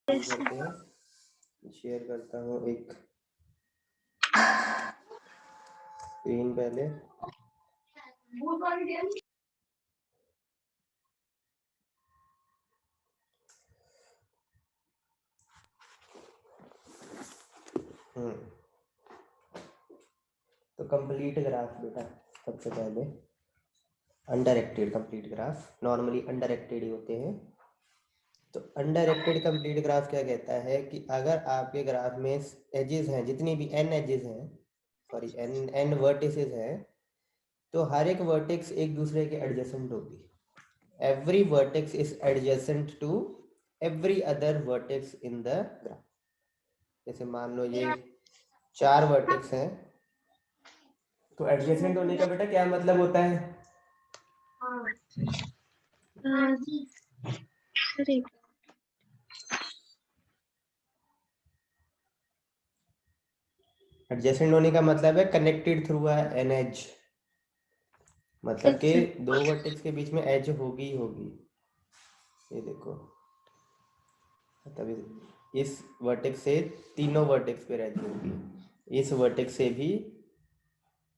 करते हैं। शेयर करता हूँ एक स्क्रीन पहले। तो कंप्लीट ग्राफ बेटा, सबसे पहले undirected complete graph, normally undirected ही होते हैं। तो अनडायरेक्टेड कंप्लीट ग्राफ क्या कहता है कि अगर आपके ग्राफ में एजेस हैं, जितनी भी n एजेस हैं, सॉरी n वर्टिसेस हैं, तो हर एक वर्टेक्स एक दूसरे के एडजेसेंट होगी। Every vertex is adjacent to every other vertex in the graph. जैसे मान लो ये 4 वर्टेक्स हैं, तो एडजेसेंट होने का बेटा क्या मतलब होता है? एडजेसेंट होने का मतलब है कनेक्टेड थ्रू एन एज, मतलब कि दो वर्टेक्स के बीच में एज होगी ही होगी। ये देखो, मतलब इस वर्टेक्स से तीनों वर्टेक्स पे एज होगी, इस वर्टेक्स से भी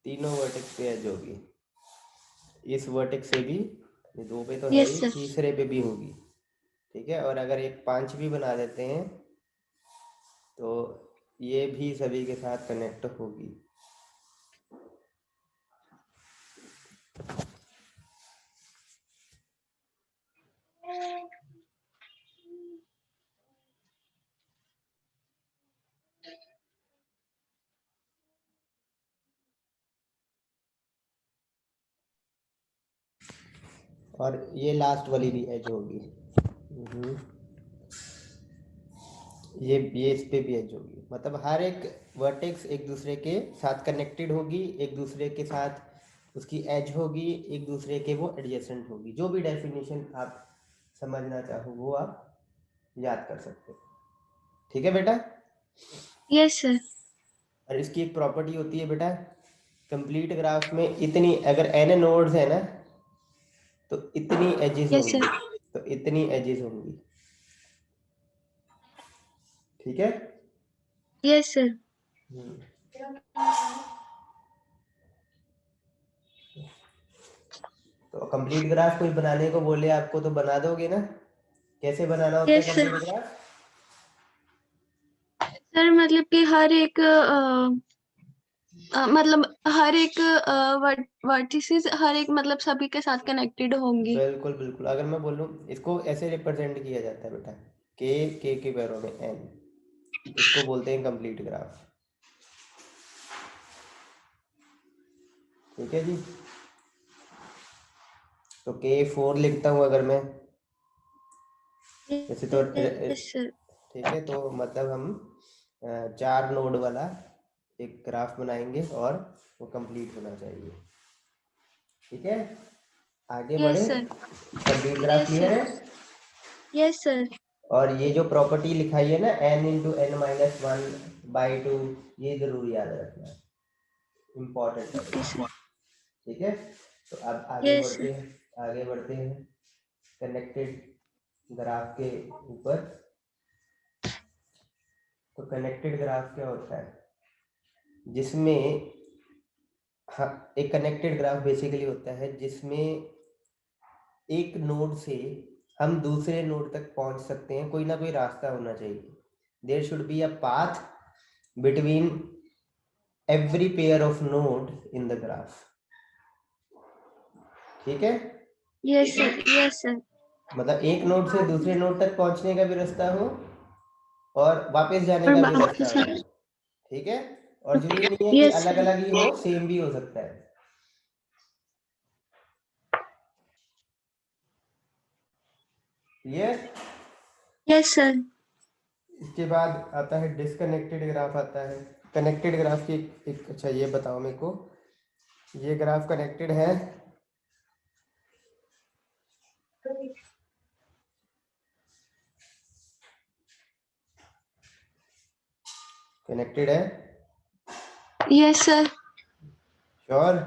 तीनों वर्टेक्स पे एज होगी, इस वर्टेक्स से भी, ये दो पे तो है ही, तीसरे पे भी होगी। ठीक है, और अगर एक 5 भी बना देते हैं तो ये भी सभी के साथ कनेक्ट होगी। और ये लास्ट वाली भी एज होगी, ये इस पे भी एज होगी। मतलब हर एक वर्टेक्स एक दूसरे के साथ कनेक्टेड होगी, एक दूसरे के साथ उसकी एज होगी, एक दूसरे के वो एडजेसेंट होगी। जो भी डेफिनेशन आप समझना चाहो वो आप याद कर सकते हो। ठीक है बेटा? Yes sir. और इसकी एक प्रॉपर्टी होती है बेटा, कंप्लीट ग्राफ में इतनी, अगर n नोड्स है ना, तो इतनी एजेस होंगी, तो इतनी एजेस होंगी। ठीक है? Yes sir. तो कंप्लीट ग्राफ कोई बनाने को बोले आपको तो बना दोगे ना? कैसे बनाना होता है कंप्लीट ग्राफ? सर मतलब कि हर एक मतलब हर एक वर्टिसेस हर एक मतलब सभी के साथ कनेक्टेड होंगी। बिल्कुल बिल्कुल। अगर मैं बोलूँ, इसको ऐसे रिप्रेजेंट किया जाता है बेटा, के के पैरों में n, इसको बोलते हैं कंप्लीट ग्राफ। ठीक है जी? तो k4 लिखता हूँ अगर मैं, जैसे तो ठीक है, तो मतलब हम 4 नोड वाला एक ग्राफ बनाएंगे और वो कंप्लीट होना चाहिए। ठीक है, आगे बढ़े। कंप्लीट ग्राफ क्लियर है? Yes sir. और ये जो प्रॉपर्टी लिखाई है ना, n इंटू एन माइनस 1/2, ये जरूर याद रखना, इम्पोर्टेंट है। ठीक है, तो अब आगे बढ़ते हैं, आगे बढ़ते हैं कनेक्टेड ग्राफ के ऊपर। तो कनेक्टेड ग्राफ क्या होता है? जिसमें, हाँ, एक कनेक्टेड ग्राफ बेसिकली होता है जिसमें एक नोड से हम दूसरे नोड तक पहुंच सकते हैं, कोई ना कोई रास्ता होना चाहिए। There should be a path between every pair of node in the graph. ठीक है? Yes sir. Yes sir. मतलब एक नोड से दूसरे नोड तक पहुंचने का भी रास्ता हो और वापस जाने का भी रास्ता हो। ठीक है? और जरूरी नहीं है कि अलग अलग ही हो, सेम भी हो सकता है। क्लियर? Yes sir. इसके बाद आता है डिसकनेक्टेड ग्राफ आता है। कनेक्टेड ग्राफ की एक अच्छा ये बताओ मेरे को, ये ग्राफ कनेक्टेड है? कनेक्टेड है? Yes sir. श्योर?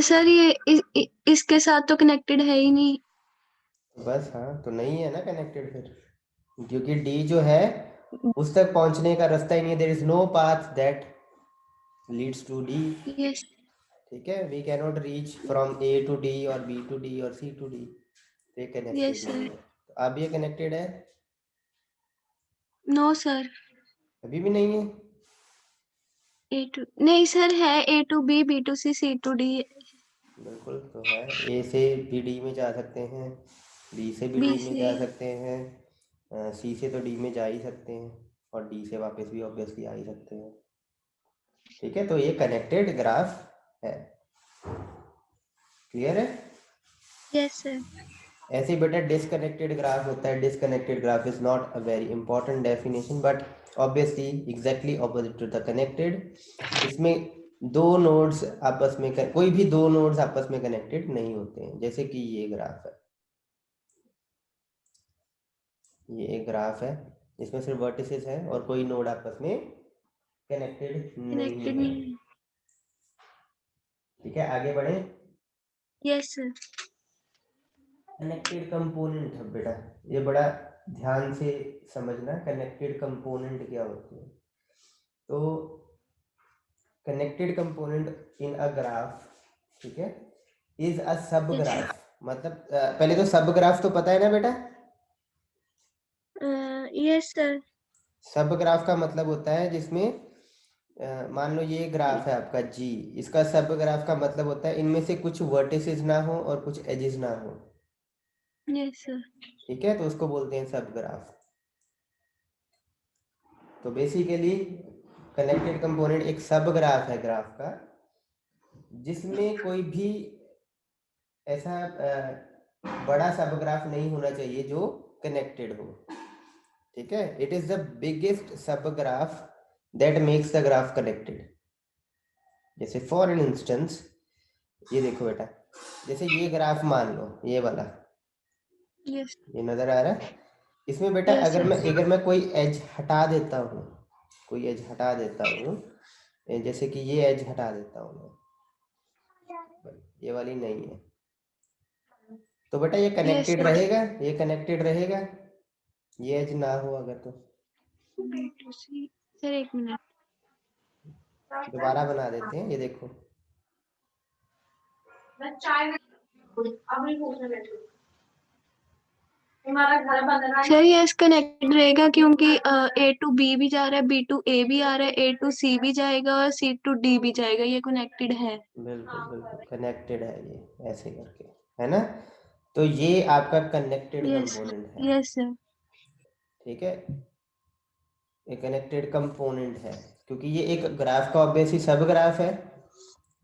सर ये इसके साथ तो कनेक्टेड है ही नहीं। बस हाँ, तो नहीं है ना कनेक्टेड फिर, क्योंकि डी जो है उस तक पहुंचने का रास्ता ही नहीं है, there is no path that leads to D. Yes ठीक है, we cannot reach from A to D और बी टू डी और सी टू डी, तो ये कनेक्टेड यस नहीं सर। है। तो अब ये कनेक्टेड है? No sir. अभी भी नहीं है? ए टू नहीं सर, है A to B, B to C, C to D, बिल्कुल तो है, ए से बी डी में जा सकते हैं, बी से भी बी डी में से। जा सकते हैं, सी से तो डी में जा ही सकते हैं, और डी से वापस भी ऑब्वियसली आ ही सकते हैं। ठीक है, तो ये कनेक्टेड ग्राफ है। क्लियर है? Yes sir. ऐसे ही बेटा डिसकनेक्टेड ग्राफ होता है। Disconnected graph is not a very important definition, but obviously exactly opposite to the connected. इसमें दो नोड्स आपस में कोई भी दो नोड्स आपस में कनेक्टेड नहीं होते हैं, जैसे कि ये ग्राफ है, ये एक ग्राफ है, इसमें सिर्फ वर्टिसेस है और कोई नोड आपस में कनेक्टेड नहीं कनेक्टेड है। नहीं है। ठीक है, आगे बढ़े। Yes sir. कनेक्टेड कंपोनेंट है बेटा, ये बड़ा ध्यान से समझना, कनेक्टेड कंपोनेंट क्या होते हैं। तो connected component in a graph, ठीक है, इज अ सब यस सर। ग्राफ। मतलब पहले तो सब ग्राफ तो पता है ना बेटा? Yes sir. सब ग्राफ का मतलब होता है जिसमें मान लो ये ग्राफ है आपका जी, इसका सब ग्राफ का मतलब होता है इनमें से कुछ वर्टिसेस ना हो और कुछ एजेस ना हो। Yes sir. ठीक है, तो उसको बोलते हैं सब ग्राफ। तो बेसिकली कनेक्टेड कंपोनेंट एक सब ग्राफ है ग्राफ का, जिसमें कोई भी ऐसा बड़ा सब ग्राफ नहीं होना चाहिए जो कनेक्टेड हो। ठीक है, इट इज द बिगेस्ट सब graph that makes the graph connected. जैसे फॉर एन इंस्टेंस, ये देखो बेटा, जैसे ये ग्राफ मान लो, ये वाला, यस। ये नजर आ रहा है, इसमें बेटा यस अगर सर। मैं कोई एज हटा देता हूँ, कोई एज हटा देता हूँ, जैसे कि ये एज हटा देता हूँ मैं, ये वाली नहीं है, तो बेटा ये यस कनेक्टेड सर। रहेगा, ये कनेक्टेड रहेगा, ये एज ना हो अगर तो। B to C. सर एक मिनट। दोबारा बना देते हैं, ये देखो, सर यस कनेक्टेड रहेगा क्योंकि ए टू बी भी जा रहा है, बी टू ए भी आ रहा है, ए टू सी भी जाएगा और सी टू डी भी जाएगा, ये कनेक्टेड है। बिल्कुल बिल्कुल कनेक्टेड है ये, ऐसे करके, है ना? तो ये आपका कनेक्टेड यस। कंपोनेंट है। Yes sir. ठीक है, ये कनेक्टेड कंपोनेंट है, क्योंकि ये एक ग्राफ का ऑब्वियसली सब ग्राफ है,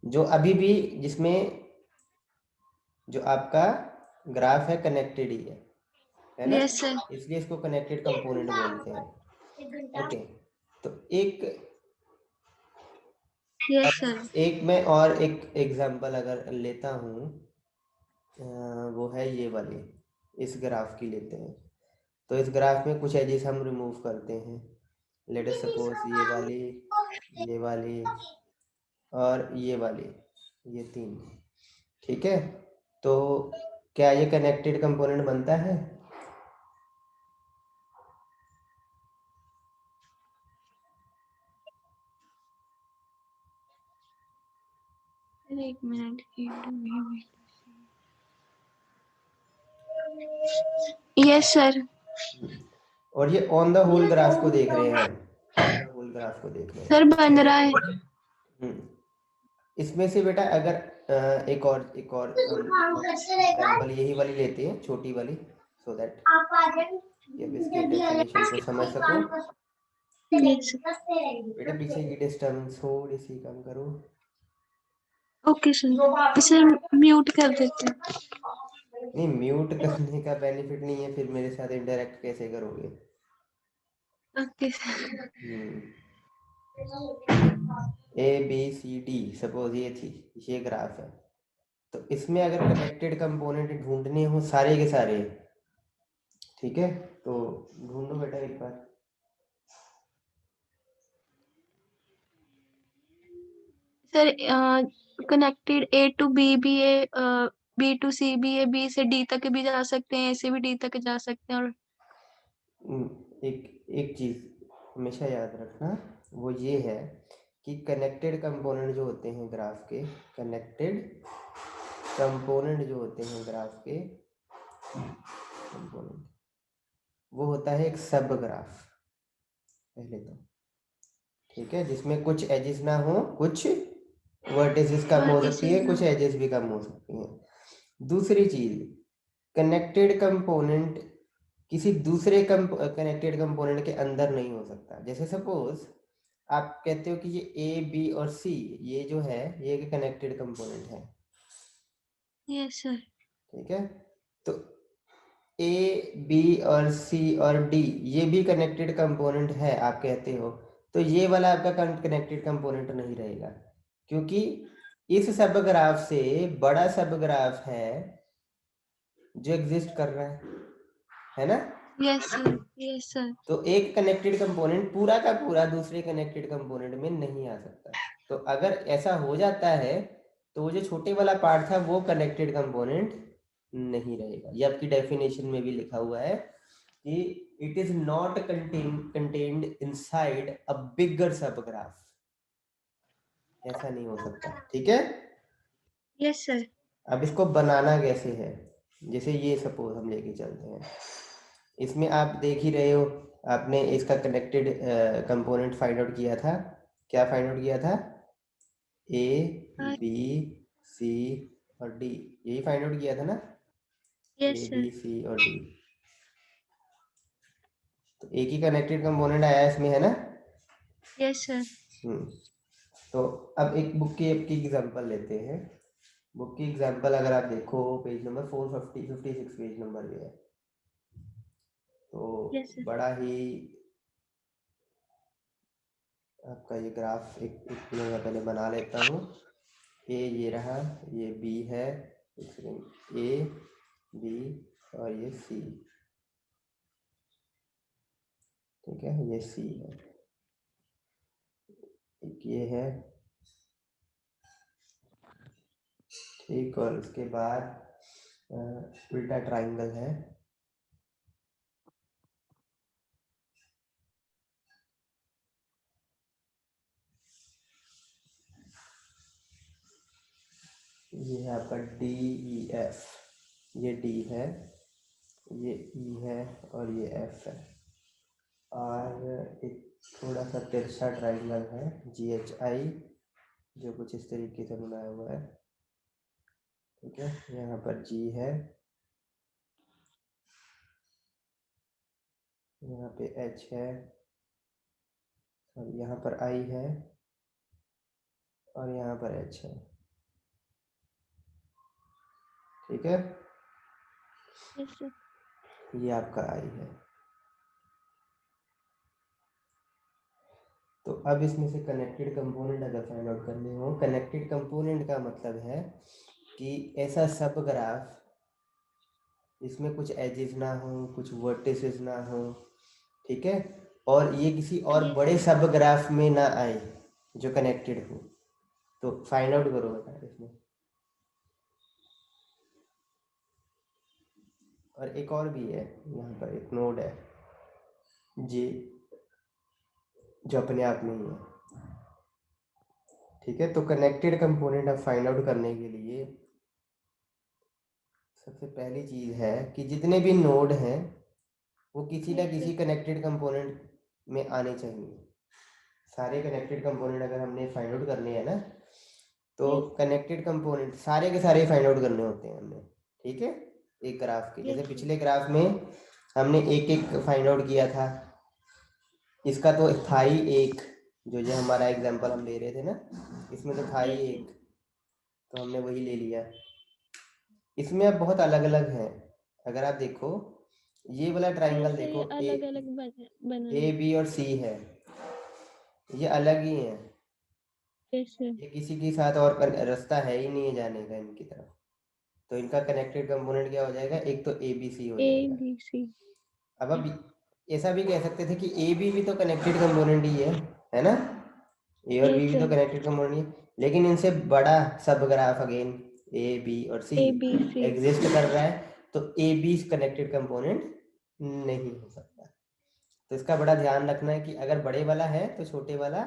जो अभी भी जिसमें जो आपका ग्राफ है कनेक्टेड ही है ना? Yes sir. इसलिए इसको कनेक्टेड कंपोनेंट बोलते हैं। ओके, तो एक यस सर। एक मैं और एक एग्जांपल अगर लेता हूँ, वो है ये वाली, इस ग्राफ की लेते हैं। तो इस ग्राफ में कुछ एजेस हम रिमूव करते हैं, लेट अस सपोज ये वाली और ये वाली, ये तीन। ठीक है, तो क्या ये कनेक्टेड कंपोनेंट बनता है? एक मिनट। Yes sir. और ये ऑन द होल ग्राफ को देख रहे हैं हम, ऑन द होल ग्राफ को देख रहे हैं। सर बन रहा है। इसमें से बेटा अगर एक और एग्जांपल यही वाली लेते हैं, छोटी वाली, सो दैट कि अब इसके डेफिनेशन को समझ सको। यस। बेटा पीछे की डिस्टर्बेंस थोड़ी सी कम करो। Okay sir. सर म्यूट कर देते हैं। नहीं, म्यूट करने का बेनिफिट नहीं है, फिर मेरे साथ इंटरेक्ट कैसे करोगे? Okay sir. A B C D suppose ये थी, ये ग्राफ है, तो इसमें अगर कनेक्टेड कंपोनेंट ढूंढने हो सारे के सारे, ठीक है, तो ढूंढो बेटा एक बार। Sir connected A to B भी है, बी टू सी भी है, बी से डी तक भी जा सकते हैं, ए से भी डी तक जा सकते हैं। और एक एक चीज हमेशा याद रखना, वो ये है कि कनेक्टेड कंपोनेंट जो होते हैं ग्राफ के, कनेक्टेड कंपोनेंट जो होते हैं ग्राफ के कंपोनेंट, वो होता है एक सब ग्राफ पहले तो, ठीक है, जिसमें कुछ एजेस ना हो, कुछ वर्टिसेस कम हो सकती है, कुछ एजेस भी कम हो सकती हैं। दूसरी चीज, कनेक्टेड कंपोनेंट किसी दूसरे कनेक्टेड कंपोनेंट के अंदर नहीं हो सकता। जैसे सपोज आप कहते हो कि ये ए बी और सी, ये जो है ये एक कनेक्टेड कंपोनेंट है, यस सर। ठीक है, तो ए बी और सी और डी ये भी कनेक्टेड कंपोनेंट है आप कहते हो, तो ये वाला आपका कनेक्टेड कंपोनेंट नहीं रहेगा, क्योंकि इस सब ग्राफ से बड़ा सब ग्राफ है जो एग्जिस्ट कर रहा है ना। Yes sir, yes sir. तो एक कनेक्टेड कंपोनेंट पूरा का पूरा दूसरे कनेक्टेड कंपोनेंट में नहीं आ सकता। तो अगर ऐसा हो जाता है तो वो जो छोटे वाला पार्ट था वो कनेक्टेड कंपोनेंट नहीं रहेगा। ये आपकी डेफिनेशन में भी लिखा हुआ है कि it is not contained inside a बिगर सब ग्राफ, ऐसा नहीं हो सकता, ठीक है। Yes sir. अब इसको बनाना कैसे है, जैसे ये सपोज हम लेके चलते हैं, इसमें आप देख ही रहे हो, आपने इसका कनेक्टेड कंपोनेंट फाइंड आउट किया था, क्या फाइंड आउट किया था, ए बी सी और डी, यही फाइंड आउट किया था ना, ए यस बी सर। सी और डी, तो एक ही कनेक्टेड कंपोनेंट आया इसमें, है ना। Yes sir. तो अब एक बुक की आपकी एग्जांपल लेते हैं। बुक की एग्जांपल अगर आप देखो पेज नंबर 456 पेज नंबर पे है, तो यस सर। बड़ा ही आपका ये ग्राफ एक मैं पहले बना लेता हूँ। ए ये रहा, ये बी है, एक सेकेंड, ए बी और ये सी, ठीक है, ये सी है, एक ये है, ठीक, और उसके बाद उल्टा ट्राइंगल है, ये है आपका डी ई एफ, ये डी है, ये ई है और ये एफ है, और एक थोड़ा सा तिरछा ट्राइंगल है जी एच आई, जो कुछ इस तरीके से बनाया हुआ है, ठीक है, यहाँ पर जी है, यहाँ पे एच है, और यहाँ पर आई है, और यहाँ पर एच है, ठीक है, यस सर। ये आपका आई है। तो अब इसमें से कनेक्टेड कंपोनेंट अगर फाइंड आउट करने हो, कनेक्टेड कंपोनेंट का मतलब है कि ऐसा सब ग्राफ इसमें कुछ एजेस ना हो, कुछ वर्टिसेस ना हो, ठीक है, और ये किसी और बड़े सब ग्राफ में ना आए जो कनेक्टेड हो। तो फाइंड आउट करो बेटा इसमें। और एक और भी है, यहाँ पर एक नोड है जी, जो अपने आप में ही है, ठीक है। तो कनेक्टेड कंपोनेंट अब फाइंड आउट करने के लिए सबसे पहली चीज है कि जितने भी नोड हैं वो किसी ना किसी कनेक्टेड कंपोनेंट में आने चाहिए। सारे कनेक्टेड कंपोनेंट अगर हमने फाइंड आउट करने हैं ना, तो कनेक्टेड कंपोनेंट सारे के सारे फाइंड आउट करने होते हैं हमने, ठीक है, एक ग्राफ के। जैसे पिछले ग्राफ में हमने एक एक फाइंड आउट किया था, इसका तो था ही एक, जो ये हमारा एग्जांपल हम ले रहे थे ना, इसमें तो था ही एक, तो हमने वही ले लिया। इसमें अब बहुत अलग अलग हैं, अगर आप देखो ये वाला ट्राइंगल देखो, अलग अलग बना ए बी और सी है, ये अलग ही है, यस सर। ये किसी के साथ और रास्ता है ही नहीं है जाने का इनकी तरफ। तो इनका कनेक्टेड कंपोनेंट क्या हो जाएगा, एक तो ए बी सी हो ए जाएगा। B C. अब ऐसा भी कह सकते थे कि ए बी भी तो कनेक्टेड कंपोनेंट ही है ना, ए और बी भी तो कनेक्टेड कंपोनेंट ही है, लेकिन इनसे बड़ा सब ग्राफ अगेन ए बी और सी A B C एग्जिस्ट कर रहा है, तो ए बी कनेक्टेड कंपोनेंट नहीं हो सकता। तो इसका बड़ा ध्यान रखना है कि अगर बड़े वाला है तो छोटे वाला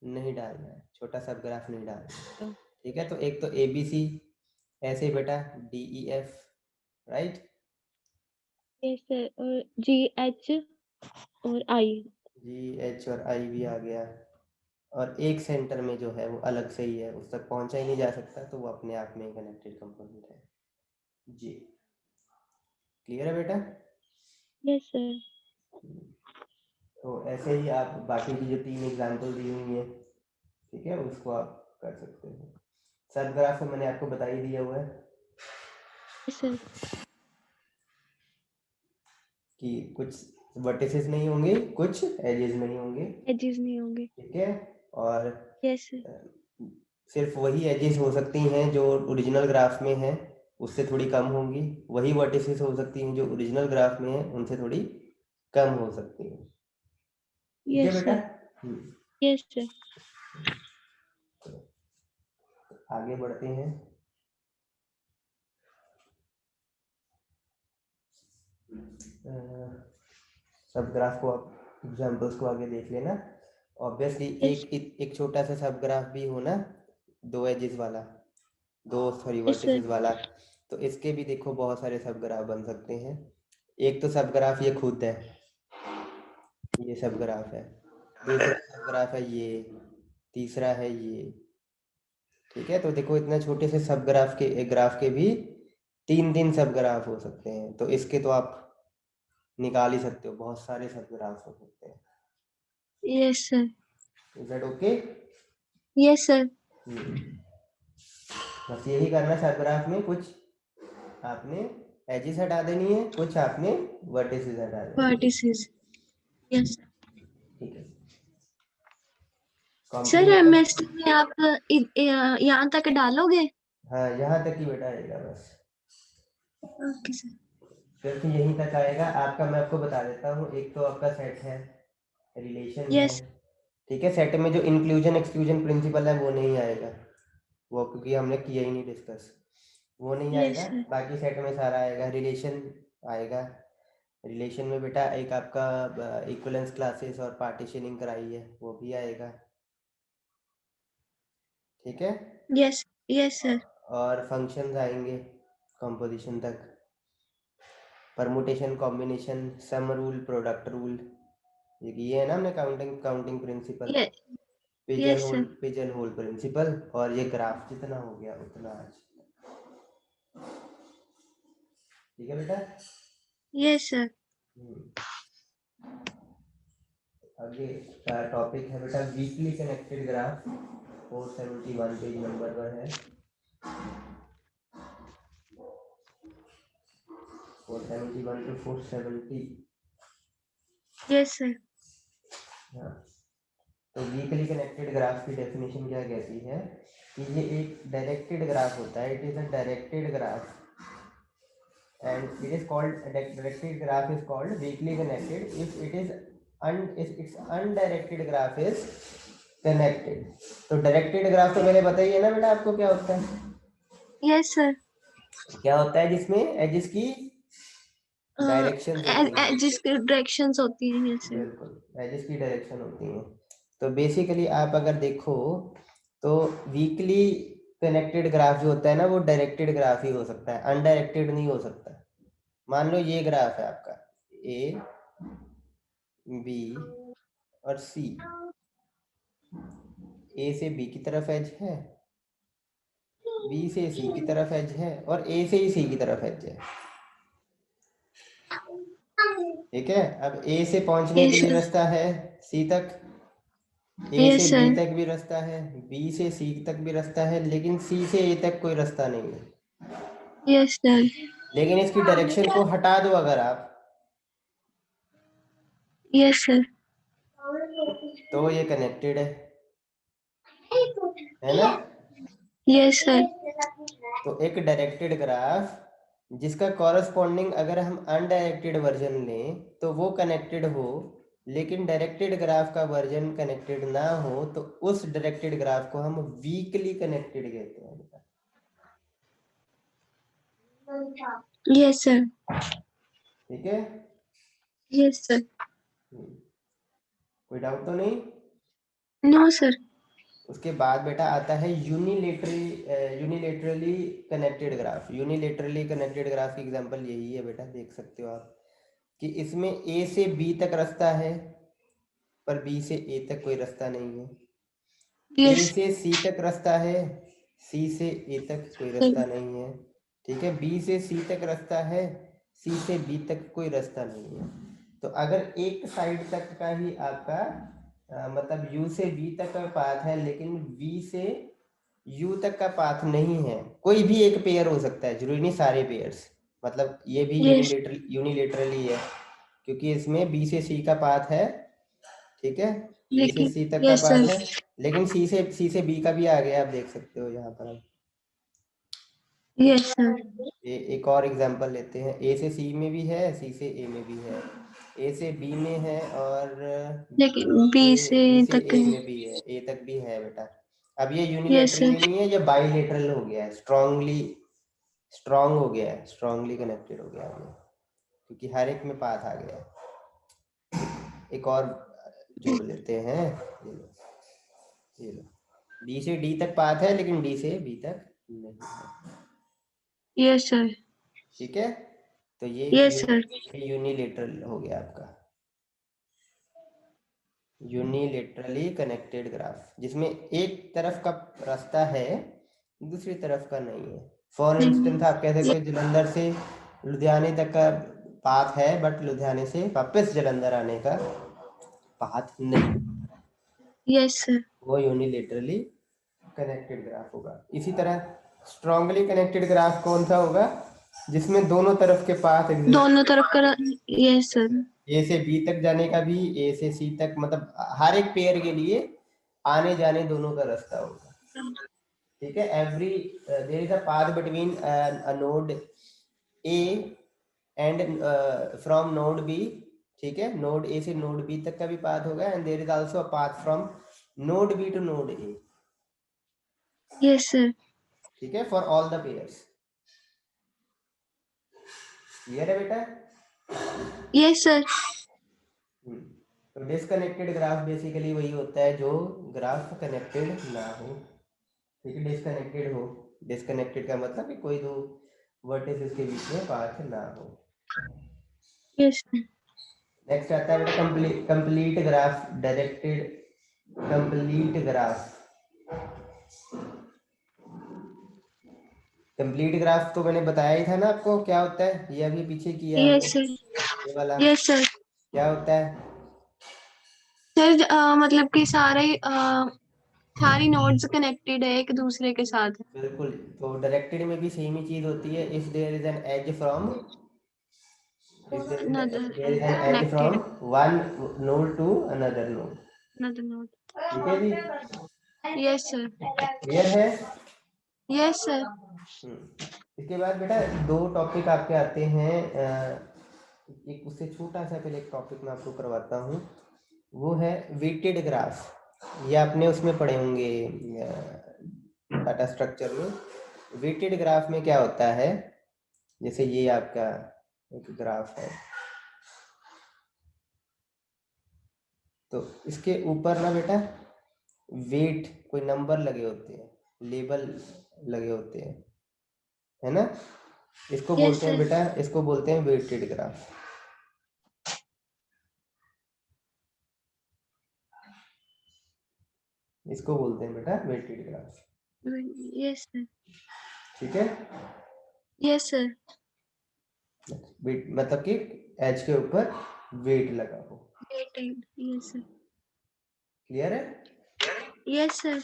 नहीं डालना है, छोटा सब ग्राफ नहीं डालना है। ठीक है, तो एक तो ए बी सी ऐसे बेटा, D E F, right, yes sir और G H और I जी एच और आई भी आ गया, और एक सेंटर में जो है वो अलग से ही है, उस तक पहुंचा ही नहीं जा सकता, तो वो अपने आप में कनेक्टेड कंपोनेंट है। जी क्लियर है बेटा? yes sir तो ऐसे ही आप बाकी की जो 3 एग्जाम्पल दी हुई हैं, ठीक है, उसको आप कर सकते हो। सब ग्राफ में मैंने आपको बता ही दिया हुआ है yes sir कि कुछ वर्टिसेस नहीं होंगे, कुछ एजेस नहीं होंगे, edges नहीं होंगे ठीक है, और yes sir सिर्फ वही एजेस हो सकती हैं जो ओरिजिनल ग्राफ में हैं, उससे थोड़ी कम होंगी, वही वर्टिसेस हो सकती हैं जो ओरिजिनल ग्राफ में हैं, उनसे थोड़ी कम हो सकती हैं। ठीक है yes बेटा? sir yes sir आगे बढ़ते हैं। सब ग्राफ को आप एग्जांपल्स को आगे देख लेना। ऑब्वियसली yes एक छोटा सा सब ग्राफ भी हो ना, 2 एजेस वाला, 2 सॉरी yes sir वर्टिसेस वाला, तो इसके भी देखो बहुत सारे सब ग्राफ बन सकते हैं। एक तो सब ग्राफ ये खुद है, ये सब ग्राफ है, दूसरा सब ग्राफ है ये, तीसरा है ये, ठीक है। तो देखो इतना छोटे से सब ग्राफ के भी 3 सब ग्राफ हो सकते हैं, तो इसके तो आप निकाल ही सकते हो, बहुत सारे सब ग्राफ हो सकते हैं। yes sir is that okay? yes sir बस यही करना, सब ग्राफ में कुछ आपने एजेस हटा देनी है, कुछ आपने वर्टिसेस हटा देनी है, vertices yes sir ठीक है। सर कॉम्प्लीमेंट, एमएस में आप यहाँ तक डालोगे हाँ यहाँ तक ही बेटा आएगा बस, ओके सर सिर्फ यहीं तक आएगा आपका। मैं आपको बता देता हूँ, एक तो आपका सेट है, रिलेशन है, यस ठीक है। सेट में जो इंक्लूजन एक्सक्लूजन प्रिंसिपल है वो नहीं आएगा, वो क्योंकि हमने किया ही नहीं डिस्कस, वो नहीं यस आएगा। सर बाकी सेट में सारा आएगा। रिलेशन आएगा, रिलेशन में बेटा एक आपका इक्विवेलेंस क्लासेस और पार्टीशनिंग कराई है, वो भी आएगा, ठीक है। यस यस सर और फंक्शंस आएंगे कंपोजिशन तक, permutation, combination, sum rule, product rule, ये है ना हमने counting principle, yes sir pigeon hole principle, और ये ग्राफ जितना हो गया उतना आज, ठीक है बेटा। यस सर आगे टॉपिक है बेटा weekly connected graph, 471 page number पर है, 471 to 470। यस सर हाँ, तो वीकली कनेक्टेड ग्राफ की डेफिनेशन क्या कहती है कि ये एक डायरेक्टेड ग्राफ होता है, it is a directed graph and it is called directed graph is called weakly connected if it is if its undirected graph is connected। तो डायरेक्टेड ग्राफ तो मैंने बताइए ना बेटा आपको क्या होता है, यस सर क्या होता है जिसमें एजेस की डायरेक्शंस होती हैं, जिसके डायरेक्शंस होती हैं यस सर बिल्कुल एजेस की डायरेक्शन होती हैं। तो बेसिकली आप अगर देखो तो वीकली कनेक्टेड ग्राफ जो होता है ना वो डायरेक्टेड ग्राफ ही हो सकता है, अनडायरेक्टेड नहीं हो सकता। मान लो ये ग्राफ है आपका ए बी और सी, ए से बी की तरफ एज है, बी से सी की तरफ एज है, और ए से ही सी की तरफ एज है, ठीक है। अब ए से पहुंचने के यस लिए सर रास्ता है सी तक, ए से यस बी सर तक भी रास्ता है, बी से सी तक भी रास्ता है, लेकिन सी से ए तक कोई रास्ता नहीं है। यस सर लेकिन इसकी डायरेक्शन को हटा दो अगर आप, यस सर तो ये कनेक्टेड है ना। यस सर तो एक डायरेक्टेड ग्राफ जिसका कॉरस्पॉन्डिंग अगर हम अनडायरेक्टेड वर्जन लें तो वो कनेक्टेड हो, लेकिन डायरेक्टेड ग्राफ का वर्जन कनेक्टेड ना हो तो उस डायरेक्टेड ग्राफ को हम वीकली कनेक्टेड कहते हैं। Yes, sir. ठीक है, Yes, sir. कोई डाउट तो नहीं? No, sir. उसके बाद बेटा आता है unilaterally connected graph. Unilaterally connected graph की एग्जांपल यही है बेटा, देख सकते हो आप कि इसमें ए से बी तक रास्ता है पर बी से ए तक कोई रास्ता नहीं है। ए Yes, से सी तक रास्ता है, सी से ए तक कोई sir. रास्ता नहीं है। ठीक है, बी से सी तक रास्ता है, सी से बी तक कोई रास्ता नहीं है। तो अगर एक साइड तक का ही आपका मतलब यू से बी तक का पाथ है लेकिन बी से यू तक का पाथ नहीं है, कोई भी एक पेयर हो सकता है, जरूरी नहीं सारे पेयर्स, मतलब ये भी Yes. यूनिलेटरली है क्योंकि इसमें बी से सी का पाथ है। ठीक है, बी से लेकिन सी तक का yes, sir. पाथ है, लेकिन सी से बी का भी आ गया, आप देख सकते हो यहाँ पर। Yes, sir. एक और एग्जांपल लेते हैं, ए से सी में भी है, सी से ए में भी है, ए से बी में है और लेकिन B से बी से तक ए नहीं. में भी है, ए तक भी है बेटा। अब ये Yes, sir. यूनिलेटरली नहीं है, ये बाईलेटरल हो गया है, स्ट्रॉन्ग हो गया है, स्ट्रांगली कनेक्टेड हो गया है ये, क्योंकि हर एक में पाथ आ गया है। एक और जोड़ लेते हैं, ये लो, बी से डी तक पाथ है लेकिन डी से बी तक नहीं है। Yes, sir. ठीक है, तो ये Yes, sir. यूनिलेटरल हो गया आपका, यूनिलेटरली कनेक्टेड ग्राफ, जिसमें एक तरफ का रास्ता है दूसरी तरफ का नहीं है। फॉर इंस्टेंस आप कह सकते हो जलंधर से लुधियाने तक का पाथ है बट लुधियाने से वापस जलंधर आने का पाथ नहीं, Yes, sir. वो यूनिलेटरली कनेक्टेड ग्राफ होगा। इसी तरह स्ट्रांगली कनेक्टेड ग्राफ कौन सा होगा, जिसमें दोनों तरफ के पाथ एग्जिस्ट, दोनों तरफ का. Yes, sir. ए से बी तक जाने का भी, ए से सी तक, मतलब हर एक पेयर के लिए आने जाने दोनों का रास्ता होगा। ठीक है, every there is a path between a node A and from node B. ठीक है, नोड ए से नोड बी तक का भी पाथ होगा and there is also a path from node B to node A. Yes, sir. ठीक है, for all the pairs. Clear है बेटा? Yes, sir. तो डिसकनेक्टेड ग्राफ बेसिकली वही होता है जो ग्राफ कनेक्टेड ना हो। ठीक है, डिसकनेक्टेड हो, डिसकनेक्टेड का मतलब कि कोई दो वर्टिसेस के बीच में पाथ ना हो। Yes, sir. नेक्स्ट आता है बेटा complete graph, directed complete graph. Complete graph तो मैंने बताया ही था ना आपको क्या होता है, ये अभी पीछे किया Yes, हमने, sir. ये वाला Yes, sir. क्या होता है? सर मतलब कि सारी नोड्स कनेक्टेड है एक दूसरे के साथ. बिल्कुल, तो डायरेक्टेड में भी सेम ही चीज होती है। If there is an edge from, if Another there is an edge connected. from one node to another node। Another node. ठीक है जी, Yes, sir. क्लियर है? Yes, sir. इसके बाद बेटा दो टॉपिक आपके आते हैं, एक उससे छोटा सा पहले एक टॉपिक मैं आपको करवाता हूँ, वो है वेटेड ग्राफ। ये आपने उसमें पढ़े होंगे डाटा स्ट्रक्चर में। वेटेड ग्राफ में क्या होता है, जैसे ये आपका एक ग्राफ है, तो इसके ऊपर ना बेटा वेट कोई नंबर लगे होते हैं, लेबल लगे होते हैं, है ना? इसको Yes, बोलते हैं sir. बेटा, इसको बोलते हैं वेटेड ग्राफ। इसको बोलते हैं बेटा वेटेड ग्राफ। Yes, sir. ठीक है, Yes, sir. वेट मतलब कि एज के ऊपर वेट लगा हो। Weighted. Yes, sir. क्लियर है? Yes, sir.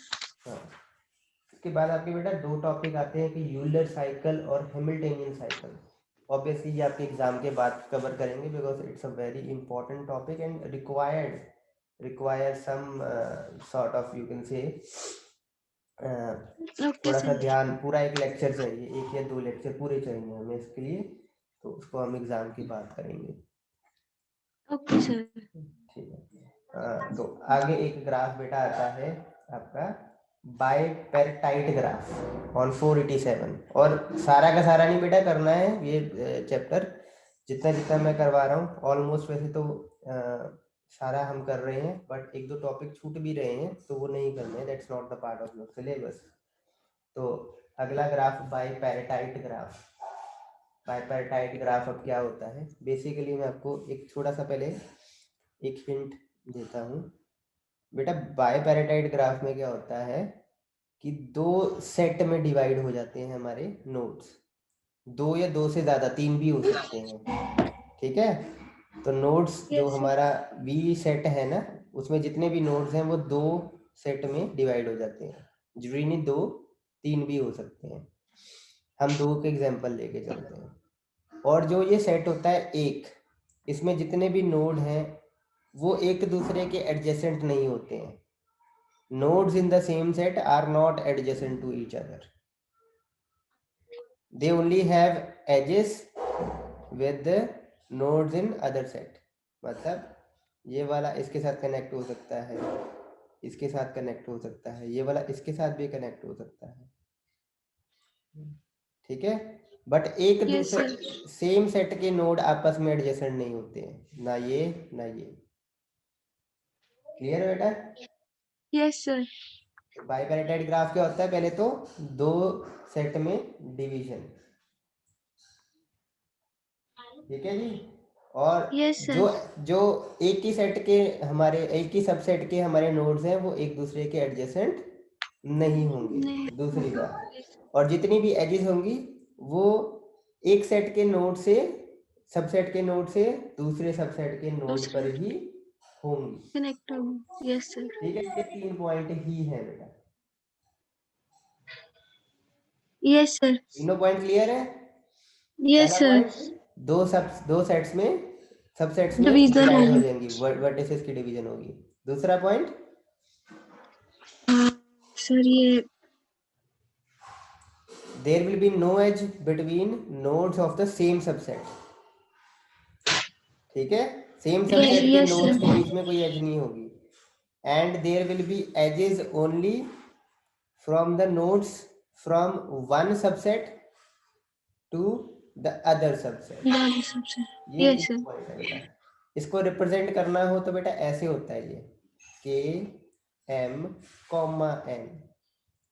हाँ, इसके बाद आपके बेटा दो टॉपिक आते हैं कि यूलर साइकिल और हैमिल्टनियन साइकिल। ऑब्वियसली ये आपके एग्जाम के बाद कवर करेंगे because it's a very important topic and require some sort of you can say Okay, थोड़ा सा sir. ध्यान, पूरा एक लेक्चर चाहिए, एक या दो लेक्चर पूरे चाहिए हमें इसके लिए, तो उसको हम एग्जाम की बात करेंगे। Okay, sir. ठीक है, तो आगे एक ग्राफ बेटा आता है आपका बाइपेरेटाइट ग्राफ ऑन 487। और सारा का सारा नहीं बेटा करना है ये चैप्टर, जितना जितना मैं करवा रहा हूँ ऑलमोस्ट। वैसे तो सारा हम कर रहे हैं, बट एक दो टॉपिक छूट भी रहे हैं तो वो नहीं करने, that's not the part of your syllabus. तो अगला ग्राफ बाइपेरेटाइट ग्राफ। बाइपेरेटाइट ग्राफ अब क्या होता है, बेसिकली मैं आपको एक थोड़ा सा पहले एक हिंट देता हूँ बेटा। बाइपेरेटाइट ग्राफ में क्या होता है कि दो सेट में डिवाइड हो जाते हैं हमारे नोड्स, दो या दो से ज्यादा, तीन भी हो सकते हैं, ठीक है। तो नोड्स जो Yes, sir. हमारा वी सेट है ना, उसमें जितने भी नोड्स हैं वो दो सेट में डिवाइड हो जाते हैं। जरूरी नहीं दो, तीन भी हो सकते हैं। हम दो के एग्जांपल लेके चलते हैं। और जो ये सेट होता है एक, इसमें जितने भी नोड हैं वो एक दूसरे के एडजेसेंट नहीं होते हैं। nodes in the same set are not adjacent to each other, they only have edges with the nodes in other set। मतलब ये वाला इसके साथ कनेक्ट हो सकता है, इसके साथ कनेक्ट हो सकता है, ये वाला इसके साथ भी कनेक्ट हो सकता है, ठीक है। बट एक Yes, दूसरे sir. सेम सेट के नोड आपस में एडजेसेंट नहीं होते हैं, ना ये ना ये। क्लियर है बेटा? Yes, sir. बाइपेरेटाइड ग्राफ क्या होता है, पहले तो दो सेट में डिवीजन, ठीक है जी। और Yes, sir. जो जो एक ही सेट के हमारे, एक ही सबसेट के हमारे नोड्स हैं वो एक दूसरे के एडजेसेंट नहीं होंगे, नहीं। दूसरी बात। और जितनी भी एजेस होंगी वो एक सेट के नोड से, सबसेट के नोड से दूसरे सबसेट के नोड दूसरा पर ही होंगी, कनेक्ट होगा। Yes, sir. ठीक है। ये 3 पॉइंट ही है बेटा। Yes, sir. तीनों पॉइंट क्लियर है? Yes, पहला sir. पॉइंट, दो सेट्स में, सबसेट्स में डिवीजन डिवाइड हो होगी। जाएंगी, वर्टिसेस की डिवीजन होगी। दूसरा पॉइंट, सर ये there will be no edge between nodes of the same subset, ठीक है। सेम सबसेट के yes, नोड्स के sir. बीच में कोई एज नहीं होगी। And there will be edges only from the nodes from one subset to the other subset. बाकी सबसे ये yes, तीन sir. पॉइंट है बेटा। इसको रिप्रेजेंट करना हो तो बेटा ऐसे होता है ये, K M comma N.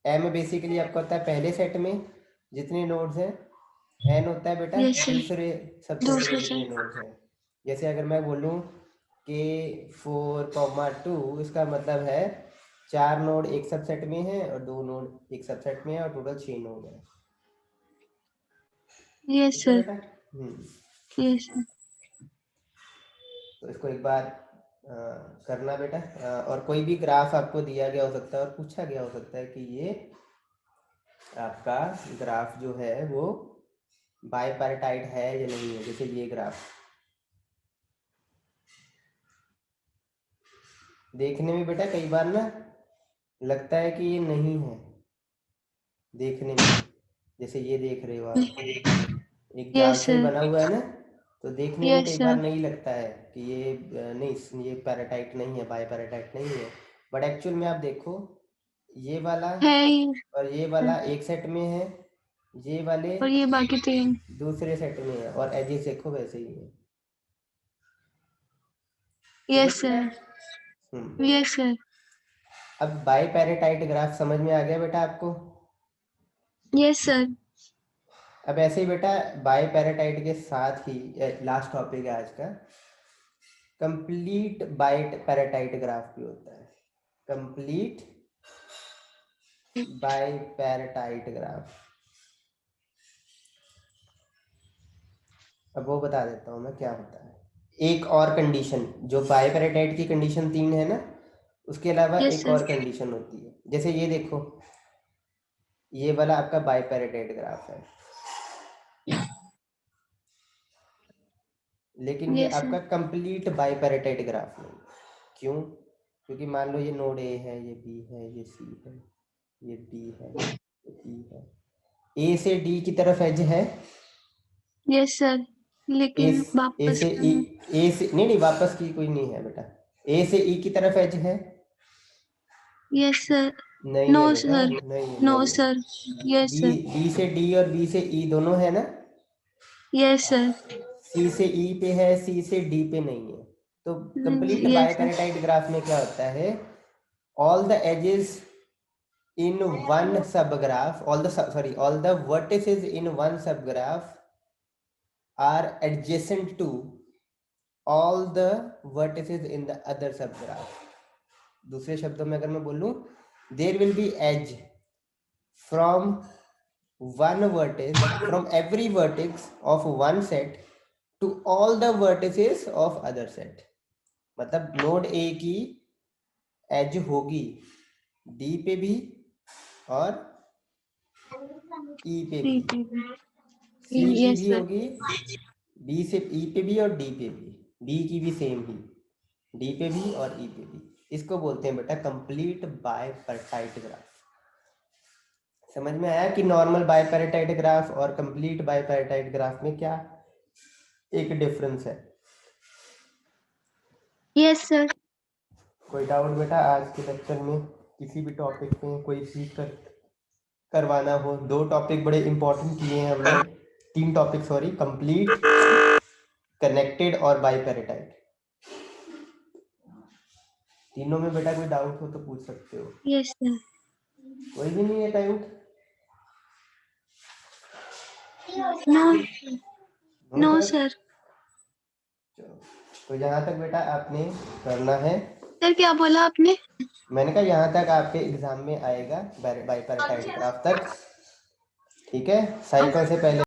M basically आपका होता है पहले सेट में जितने नोड्स हैं, एन होता है बेटा Yes, sir. दूसरे सबसेट में दूसरे से जितने नोड्स हैं। जैसे अगर मैं बोलूं के 4,2, इसका मतलब है 4 नोड एक सबसेट में है और 2 नोड एक सबसेट में है और टोटल 6 नोड है, yes, ठीक है sir. बेटा। yes, sir. तो इसको एक बार करना बेटा। और कोई भी ग्राफ आपको दिया गया हो सकता है और पूछा गया हो सकता है कि ये आपका ग्राफ जो है वो बाइपेरेटाइट है या नहीं है। जैसे ये ग्राफ देखने में बेटा कई बार ना लगता है कि ये नहीं है देखने में, जैसे ये देख रहे हो आप, एक जाल yes, से ही sir. बना हुआ है ना, तो देखने में yes, कई बार sir. नहीं लगता है कि ये नहीं, ये पैराटाइट नहीं है, बाइपेरेटाइट नहीं है। बट एक्चुअल में आप देखो, ये वाला है ही और ये वाला एक सेट में है, ये वाले और ये बाकी 3 दूसरे सेट में है, और एजेस देखो वैसे ही है, ठीक है yes, बेटा। sir. yes, sir. अब बाइपेरेटाइट ग्राफ समझ में आ गया बेटा आपको? yes, sir. अब ऐसे ही बेटा बाइपेरेटाइट के साथ ही लास्ट टॉपिक है आज का, कंप्लीट बाइपेरेटाइट ग्राफ भी होता है। कंप्लीट बाइपेरेटाइट ग्राफ, अब वो बता देता हूँ मैं क्या होता है। एक और कंडीशन, जो बाइपेरेटाइट की कंडीशन 3 है ना, उसके अलावा yes, एक sir. और कंडीशन होती है। जैसे ये देखो, ये वाला आपका बाइपेरेटाइट ग्राफ है, लेकिन ये yes, sir. आपका कंप्लीट बाइपेरेटाइट ग्राफ नहीं। क्यों? क्योंकि मान लो ये नोड ए है, ये बी है, ये सी है, ये डी है, ये ई है, ए से डी की तरफ एज है, yes, sir. ए लेकिन ए वापस से ई, ए से नहीं वापस की कोई नहीं है बेटा, ए से ई की तरफ एज है, yes, sir. नहीं नो है बेटा, सर, नहीं है, नो नहीं है। Sir, yes B, sir, B से डी और बी से ई दोनों है ना, यस सर, सी से ई पे है, सी से डी पे नहीं है। तो complete yes sir, bipartite graph में क्या होता है, all the edges in one subgraph, all the vertices in one subgraph are adjacent to all the vertices in the other subgraph. दूसरे शब्दों में अगर मैं बोलूं, there will be edge from one vertex, from every vertex of one set to all the vertices of other set. मतलब node A की as होगी D पे भी और ई पे भी, सी की यस भी सर, होगी, डी से ई पे भी और डी पे भी, डी की भी सेम ही, डी पे भी और ई पे भी। इसको बोलते हैं बेटा कंप्लीट बायपैरेटाइट ग्राफ। समझ में आया कि नॉर्मल बायपैरेटाइट ग्राफ और कंप्लीट बायपैरेटाइट ग्राफ में क्या एक डिफरेंस है? Yes sir. कोई डाउट बेटा आज के लेक्चर में किसी भी टॉपिक में कोई चीज करवाना हो? दो टॉपिक बड़े इंपॉर्टेंट किए हैं हमने, तीन टॉपिक सॉरी, कंप्लीट, कनेक्टेड और बायपैरेटाइट। तीनों में बेटा कोई डाउट हो तो पूछ सकते हो। Yes sir. कोई भी नहीं है doubt? No, no sir? Sir. चलो, तो यहाँ तक बेटा आपने करना है। सर क्या बोला आपने? मैंने कहा यहाँ तक आपके एग्जाम में आएगा बायपैरेटाइट ग्राफ तक, ठीक है? साइकिल से पहले